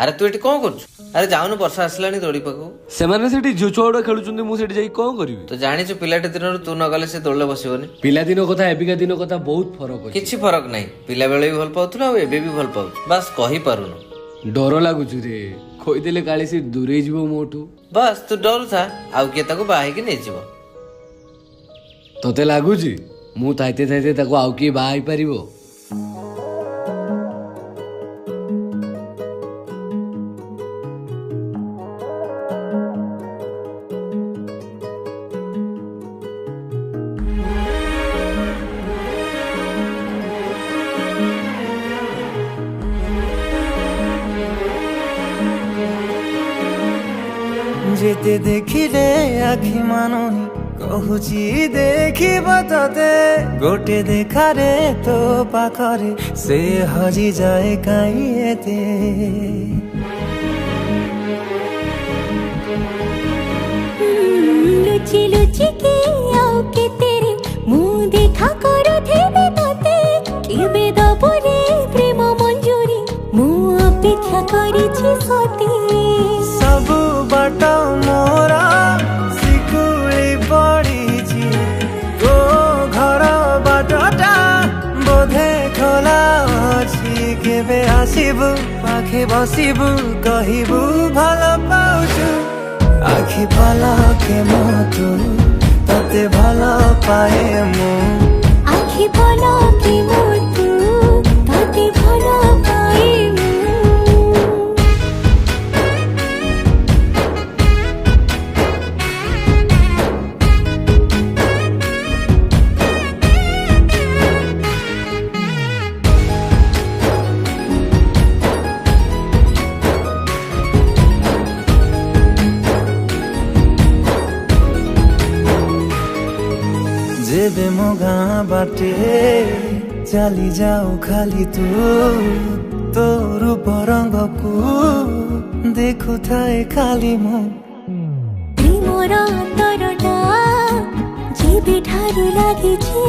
ଆରେ ତୁ ଏଠି କଣ କରୁଛୁ? ଆରେ ଯାଉନୁ, ବର୍ଷା ଆସିଲାଣି ଦୋଳି ପାଖକୁ। ସେମାନେ ସେଠି ଝିଅ ଛୁଆ ଗୁଡା ଖେଳୁଛନ୍ତି, ମୁଁ ସେଠି ଯାଇ କଣ କରିବି? ତୁ ଜାଣିଛୁ ପିଲାଟି ଦିନରୁ ତୁ ନ ଗଲେ ସେ ଦୋଳିରେ ବସିବନି। ପିଲାଦିନ କଥା ଏବିକା ଦିନ କଥା ବହୁତ ଫରକ ଅଛି। କିଛି ଫରକ ନାହିଁ, ପିଲା ବେଳେ ବି ଭଲ ପାଉଥିଲୁ ଆଉ ଏବେ ବି ଭଲ ପାଉଛୁ, ବାସ୍ କହିପାରୁନୁ। ଡର ଲାଗୁଛି ରେ, କହିଦେଲେ କାଳେ ସେ ଦୂରେଇ ଯିବ ମୋଠୁ। ବାସ୍ ତୁ ଡରୁଥା, ଆଉ କିଏ ତାକୁ ବାହା ହେଇକି ନେଇଯିବ। ତତେ ଲାଗୁଛି ମୁଁ ଥାଇତେ ଥାଇତେ ତାକୁ ଆଉ କିଏ ବାହା ହେଇପାରିବ? যেতে দেখিলে আখি মানুনি কহুছি দেখিব ততে গোটে দেখারে তো পাখরে সে হজি যায় কাই এতে লুচি লুচি কে আও কে তেরে মুহ দেখা করো থেবে ততে কেবে দবরে প্রেম মঞ্জুরি মু অপেক্ষা করিছি সতে সবু বাট মোরা শিকুলি পড়িছি তো ঘর বাটটা বোধে খোলা অছি কেবে আসিবু পাখে বসিবু কহিবু ভাল পাউছু আখি পলকে মতু ততে ভাল পায়ে মু আখি পলকে মতু ততে ভাল পাই মু যেবে মো গাঁ বাটে চালি যাও খালি তু তো রূপ রঙ্গকু দেখুথায়ে খালি মু প্রেমর অন্তরটা যেবে ঠারু লাগিছি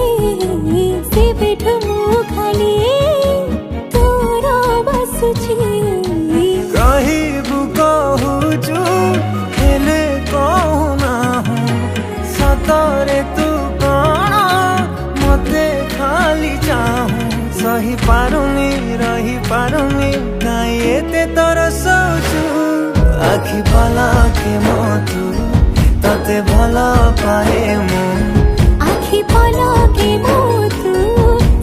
সেবেঠু মু খালি তোর বসুছি কহিবু কহুচু হেলে কহু নাহু সতরে তু কଣ মতে খালি চাহু সহি পারুনি রহি পারুনি কাই এতে তর সৌচু আখি পলকে মতু ততে ভাল পায়ে মু আখি পলকে মতু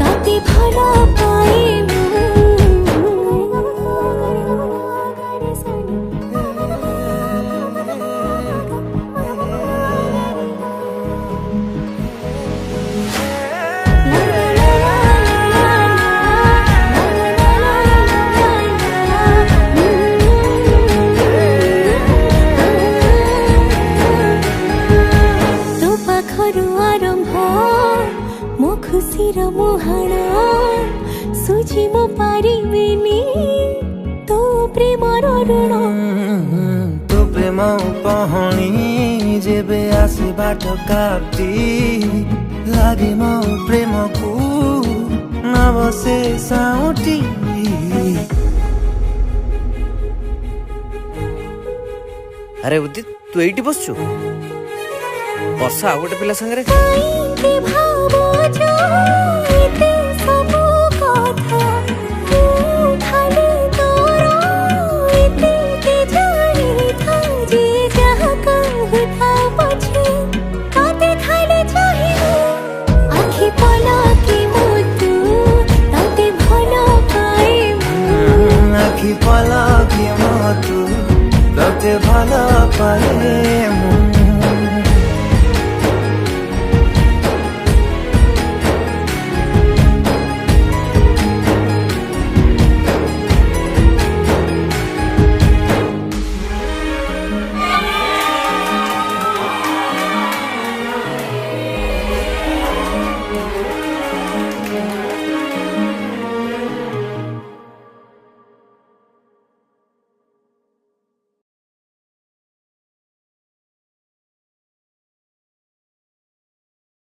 ততে ভাল পাই মু খুশির মোহন সুঝি মো পারিবিনি তো প্রেমর ঋণ তো প্রেম পহণি যেবে আসে বাট কাটি লাগে মো প্রেমকু নবসে সাউটি ଆରେ ଉଦିତ, ତୁ ଏଇଠି ବସଛୁ? ବର୍ଷା ଆଉ ଗୋଟେ ପିଲା ସାଙ୍ଗରେ। কাইতে ভাবছ এতে সবু কথা মু খালি তোর এতে কে জানি থা যে যাহা কহুথা পছে তাতে খালি চাহিবু আখি পলকে মতু তাতে ভাল পাইবু আখি পলকে মতু ততে ভাল পায়ে মু